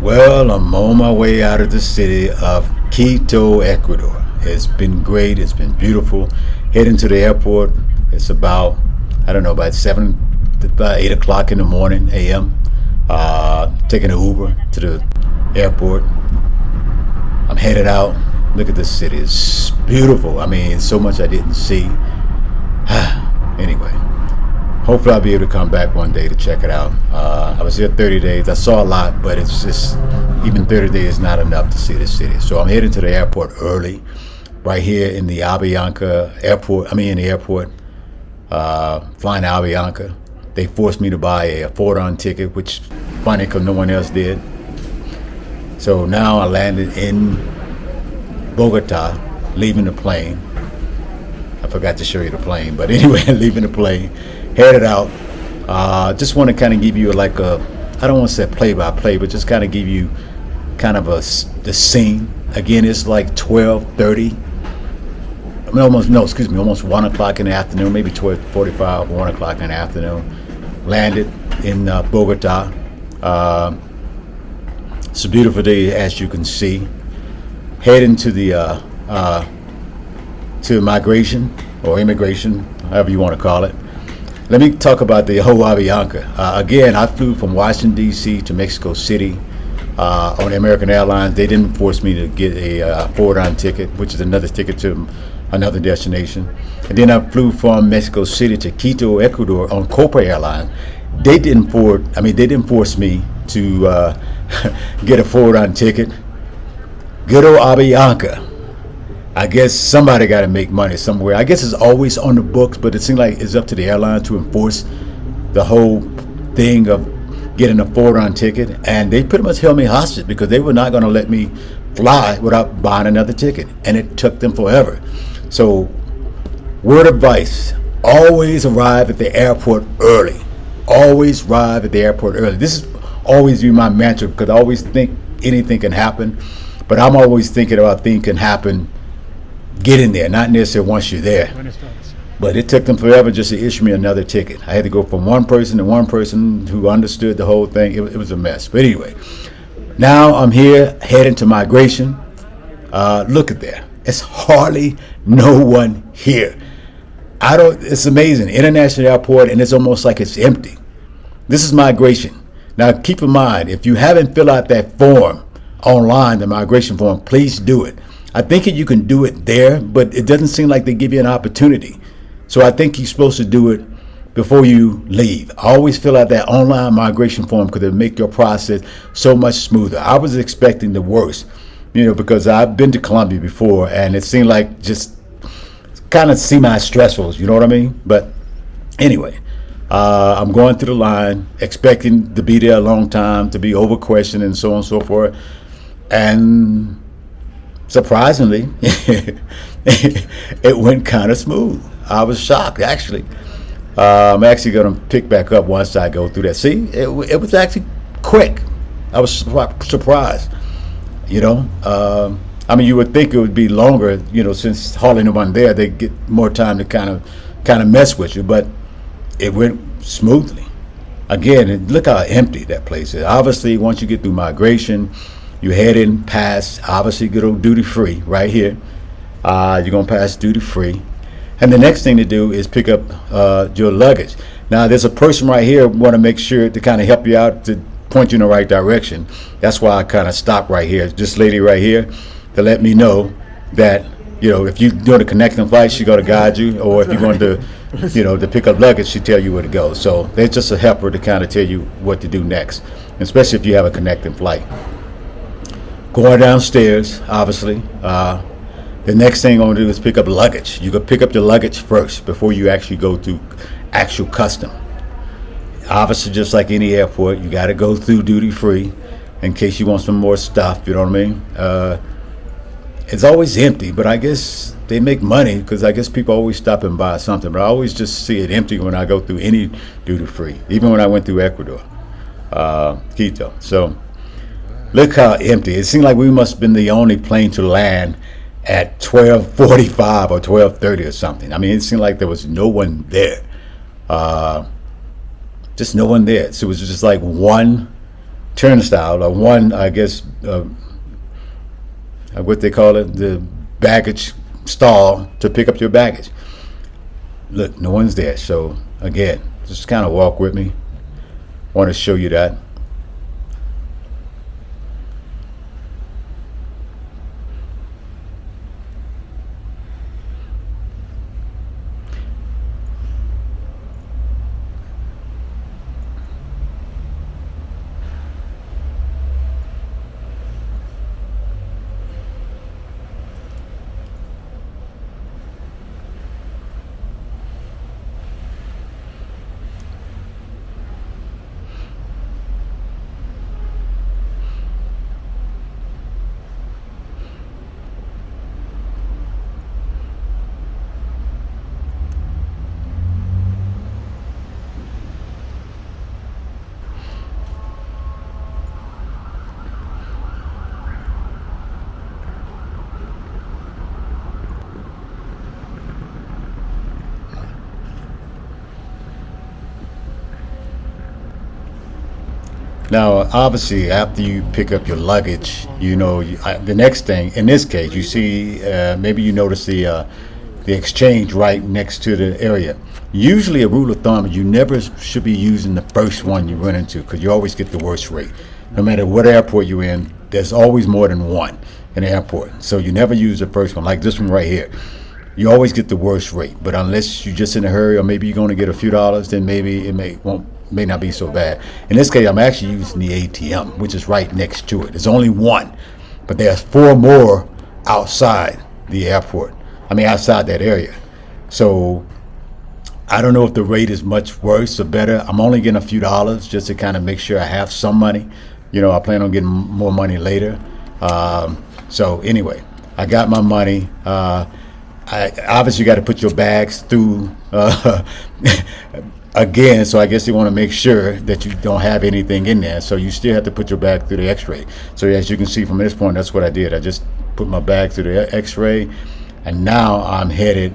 Well, I'm on my way out of the city of Quito, Ecuador. It's been great. It's been beautiful. Heading to the airport. It's about, I don't know, about 8 o'clock in the morning, a.m. Taking an Uber to the airport. I'm headed out. Look at this city. It's beautiful. I mean, so much I didn't see. Anyway, hopefully I'll be able to come back one day to check it out. I was here 30 days. I saw a lot, but it's just, even 30 days is not enough to see the city. So I'm heading to the airport early, right here in the Avianca airport. In the airport, flying to Avianca. They forced me to buy a four-on ticket, which funny because no one else did. So now I landed in Bogota, leaving the plane. I forgot to show you the plane, but anyway, leaving the plane, headed out. Just want to kind of give you I don't want to say play-by-play, but just kind of give you kind of the scene. Again, it's like 12:30. Almost 1 o'clock in the afternoon, maybe 12:45, 1 o'clock in the afternoon. Landed in Bogota. It's a beautiful day, as you can see. Heading to the to migration or immigration, however you want to call it. Let me talk about the whole Avianca. Again, I flew from Washington, D.C. to Mexico City on American Airlines. They didn't force me to get a forward-on ticket, which is another ticket to another destination. And then I flew from Mexico City to Quito, Ecuador on Copa Airlines. They didn't force me to get a forward-on ticket. Good old Avianca. I guess somebody got to make money somewhere. I guess it's always on the books, but it seems like it's up to the airline to enforce the whole thing of getting a forward-on ticket. And they pretty much held me hostage because they were not going to let me fly without buying another ticket. And it took them forever. So, word of advice, always arrive at the airport early. Always arrive at the airport early. This is always my mantra because I always think anything can happen. But I'm always thinking about things can happen getting there, not necessarily once you're there. But it took them forever just to issue me another ticket. I had to go from one person to one person who understood the whole thing. It was a mess. But anyway, now I'm here heading to migration. Look at there. It's hardly no one here. It's amazing. International airport, and it's almost like it's empty. This is migration. Now keep in mind, if you haven't filled out that form online, the migration form, please do it. I think you can do it there, but it doesn't seem like they give you an opportunity. So I think you're supposed to do it before you leave. Always fill out that online migration form because it'll make your process so much smoother. I was expecting the worst, because I've been to Colombia before and it seemed like just kind of semi-stressful, you know what I mean? But anyway, I'm going through the line, expecting to be there a long time, to be over-questioned and so on and so forth. And surprisingly, it went kind of smooth. I was shocked, actually. I'm actually going to pick back up once I go through that. See, it was actually quick. I was surprised. You would think it would be longer. Since hardly no one there, they get more time to kind of mess with you. But it went smoothly. Again, look how empty that place is. Obviously, once you get through migration, you head in past, obviously, good old duty free right here. You're going to pass duty free. And the next thing to do is pick up your luggage. Now, there's a person right here want to make sure to kind of help you out, to point you in the right direction. That's why I kind of stopped right here. This lady right here to let me know that, if you're doing a connecting flight, she's going to guide you. Or if you're going to, to pick up luggage, she'll tell you where to go. So there's just a helper to kind of tell you what to do next, especially if you have a connecting flight. Going downstairs, obviously, the next thing I'm going to do is pick up luggage. You can pick up your luggage first before you actually go through actual custom. Obviously, just like any airport, you got to go through duty free in case you want some more stuff, you know what I mean? It's always empty, but I guess they make money because I guess people always stop and buy something. But I always just see it empty when I go through any duty free, even when I went through Ecuador, Quito. So look how empty. It seemed like we must have been the only plane to land at 12:45 or 12:30 or something. It seemed like there was no one there. Just no one there. So it was just like one turnstile, or one, I guess, what they call it, the baggage stall to pick up your baggage. Look, no one's there. So again, just kind of walk with me. Want to show you that. Now, obviously, after you pick up your luggage, the next thing, in this case, you see, maybe you notice the exchange right next to the area. Usually, a rule of thumb, you never should be using the first one you run into, because you always get the worst rate. No matter what airport you're in, there's always more than one in the airport. So you never use the first one, like this one right here. You always get the worst rate. But unless you're just in a hurry, or maybe you're going to get a few dollars, then maybe it may not be so bad. In this case, I'm actually using the ATM, which is right next to it. There's only one, but there's 4 more outside the airport. Outside that area. So I don't know if the rate is much worse or better. I'm only getting a few dollars just to kind of make sure I have some money. I plan on getting more money later. So anyway, I got my money. Obviously, you got to put your bags through again, so I guess they want to make sure that you don't have anything in there. So you still have to put your bag through the x-ray. So as you can see from this point, that's what I did. I just put my bag through the x-ray, and now I'm headed.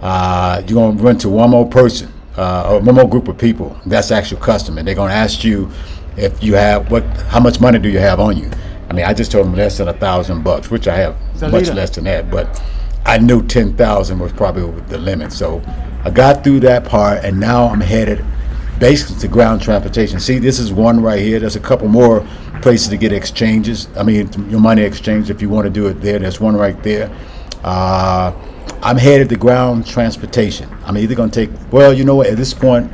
You're going to run to one more person, or one more group of people. That's actual customer. They're going to ask you if you have, how much money do you have on you? I just told them less than $1,000, which I have much less than that, but I knew 10,000 was probably over the limit. So I got through that part, and now I'm headed basically to ground transportation. See, this is one right here. There's a couple more places to get exchanges. Your money exchange, if you want to do it there. There's one right there. I'm headed to ground transportation. I'm either going to take, at this point,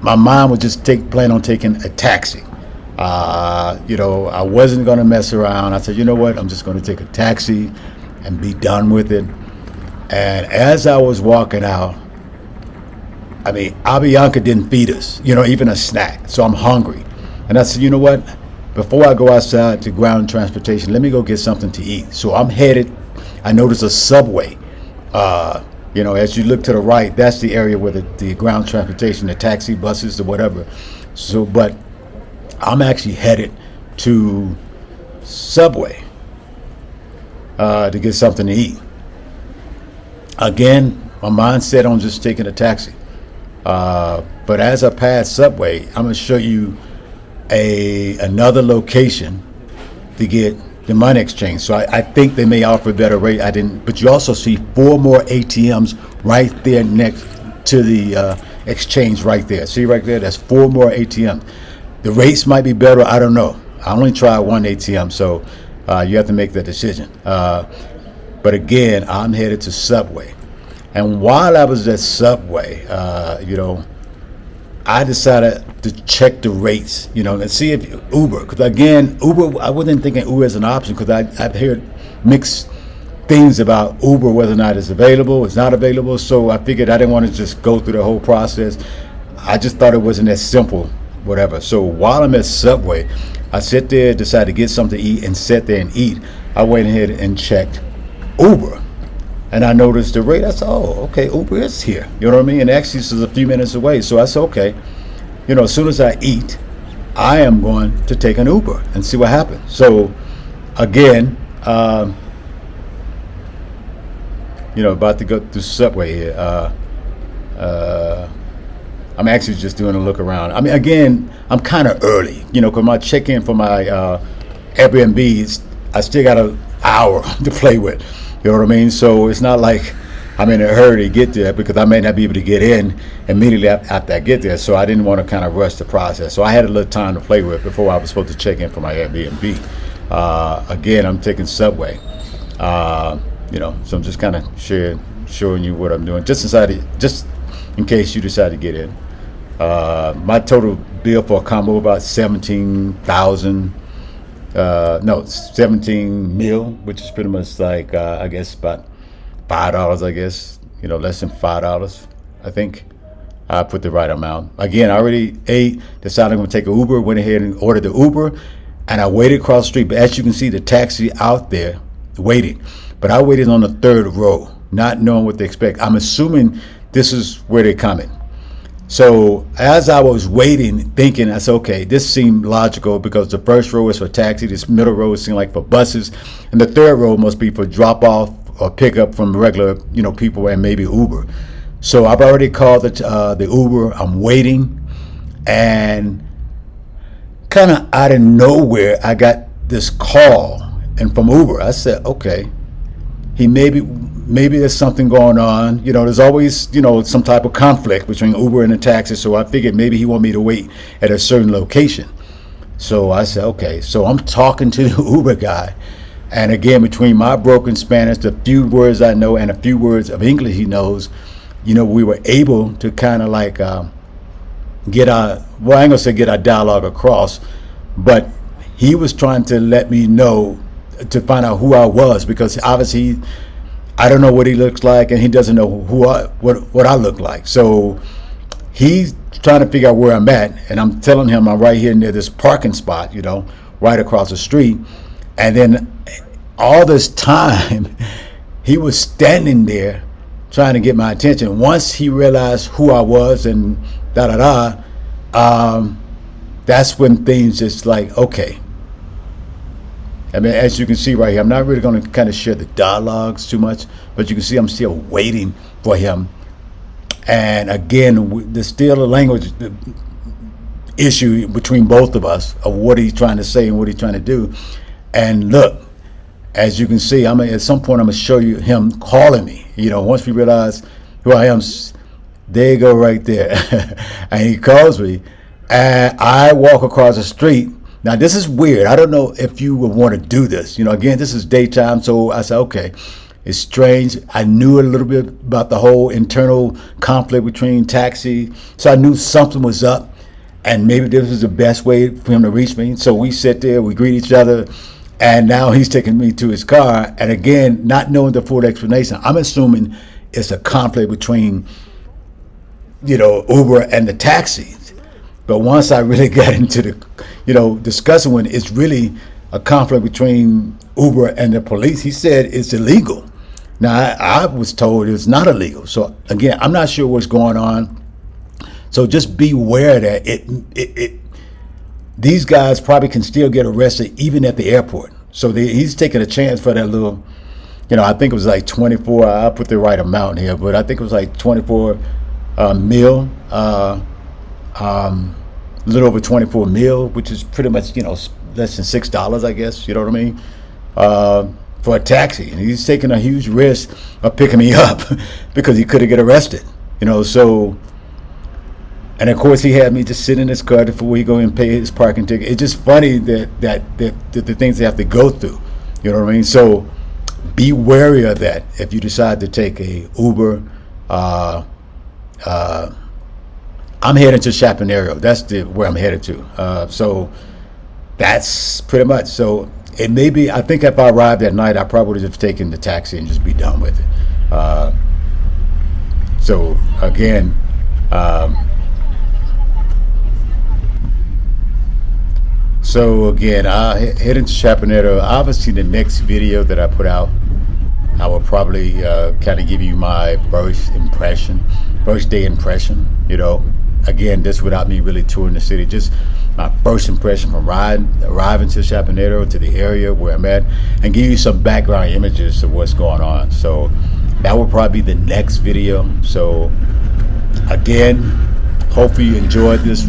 my mind was just plan on taking a taxi. I wasn't going to mess around. I said, I'm just going to take a taxi and be done with it. And as I was walking out, Avianca didn't feed us, even a snack. So I'm hungry. And I said, before I go outside to ground transportation, let me go get something to eat. So I'm headed, I noticed a Subway. As you look to the right, that's the area where the ground transportation, the taxi, buses, or whatever. So, but I'm actually headed to Subway to get something to eat. Again, my mind set on just taking a taxi. But as I pass Subway, I'm going to show you another location to get the money exchange. So I think they may offer a better rate. I didn't, but you also see 4 more ATMs right there next to the exchange right there. See right there? That's 4 more ATMs. The rates might be better. I don't know. I only tried one ATM, so you have to make that decision. But again, I'm headed to Subway. And while I was at Subway, I decided to check the rates, and see if Uber, because again, Uber, I wasn't thinking Uber as an option, because I've heard mixed things about Uber, whether or not it's available, it's not available. So I figured I didn't want to just go through the whole process. I just thought it wasn't as simple, whatever. So while I'm at Subway, I sit there, decide to get something to eat, and sit there and eat. I went ahead and checked Uber. And I noticed the rate. I said, okay, Uber is here. You know what I mean? And actually, this is a few minutes away. So I said, okay, as soon as I eat, I am going to take an Uber and see what happens. So again, about to go through Subway here. I'm actually just doing a look around. I mean, again, I'm kind of early, because my check-in for my Airbnb, I still got an hour to play with. You know what I mean? So it's not like I'm in a hurry to get there, because I may not be able to get in immediately after I get there. So I didn't want to kind of rush the process. So I had a little time to play with before I was supposed to check in for my Airbnb. Again, I'm taking Subway. So I'm just kind of showing you what I'm doing, just in case you decide to get in. My total bill for a combo about 17,000. 17 mil, which is pretty much like I guess about $5. I guess less than $5. I think I put the right amount. Again, I already decided I'm going to take an Uber. Went ahead and ordered the Uber, and I waited across the street. But as you can see, the taxi out there waiting. But I waited on the third row, not knowing what to expect. I'm assuming this is where they're coming. So as I was waiting, thinking, I said, okay, this seemed logical, because the first row is for taxi, this middle row seemed like for buses, and the third row must be for drop off or pick up from regular, people, and maybe Uber. So I've already called the Uber. I'm waiting, and kind of out of nowhere, I got this call, and from Uber. I said, okay, maybe there's something going on. There's always, some type of conflict between Uber and the taxi. So I figured maybe he want me to wait at a certain location. So I said, okay. So I'm talking to the Uber guy. And again, between my broken Spanish, the few words I know, and a few words of English he knows, we were able to kind of like get our dialogue across. But he was trying to let me know, to find out who I was, because obviously I don't know what he looks like, and he doesn't know what I look like. So he's trying to figure out where I'm at, and I'm telling him I'm right here near this parking spot, right across the street. And then all this time he was standing there trying to get my attention. Once he realized who I was and that's when things just like, okay. I mean, as you can see right here, I'm not really going to kind of share the dialogues too much, but you can see I'm still waiting for him. And again, there's still a language issue between both of us of what he's trying to say and what he's trying to do. And look, as you can see, at some point I'm going to show you him calling me. Once we realize who I am, there you go right there. And he calls me, and I walk across the street. Now, this is weird. I don't know if you would want to do this. Again, this is daytime, so I said, okay, it's strange. I knew a little bit about the whole internal conflict between taxi, so I knew something was up, and maybe this was the best way for him to reach me. So we sit there, we greet each other, and now he's taking me to his car. And again, not knowing the full explanation, I'm assuming it's a conflict between, Uber and the taxi. But once I really got into the, discussing when it's really a conflict between Uber and the police, he said it's illegal. Now, I was told it's not illegal. So again, I'm not sure what's going on. So just beware that these guys probably can still get arrested even at the airport. So he's taking a chance for that little, I think it was like 24. I'll put the right amount here, but I think it was like 24 mil. A little over 24 mil, which is pretty much, less than $6, I guess, you know what I mean? For a taxi. And he's taking a huge risk of picking me up because he could have get arrested, so, and of course he had me just sit in his car before he go and pay his parking ticket. It's just funny that the things they have to go through, you know what I mean? So be wary of that if you decide to take a Uber. I'm heading to Chapinero. That's where I'm headed to. So that's pretty much. So it may be, I think if I arrived at night, I probably would have taken the taxi and just be done with it. So again, I heading to Chapinero. Obviously, the next video that I put out, I will probably kind of give you my first day impression, Again, this without me really touring the city, just my first impression from arriving to Chapinero, to the area where I'm at, and give you some background images of what's going on. So that will probably be the next video. So again, Hopefully you enjoyed this,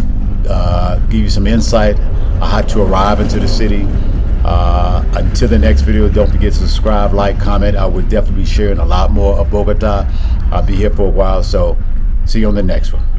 give you some insight on how to arrive into the city. Until the next video, don't forget to subscribe, like, comment. I will definitely be sharing a lot more of Bogota. I'll be here for a while, so see you on the next one.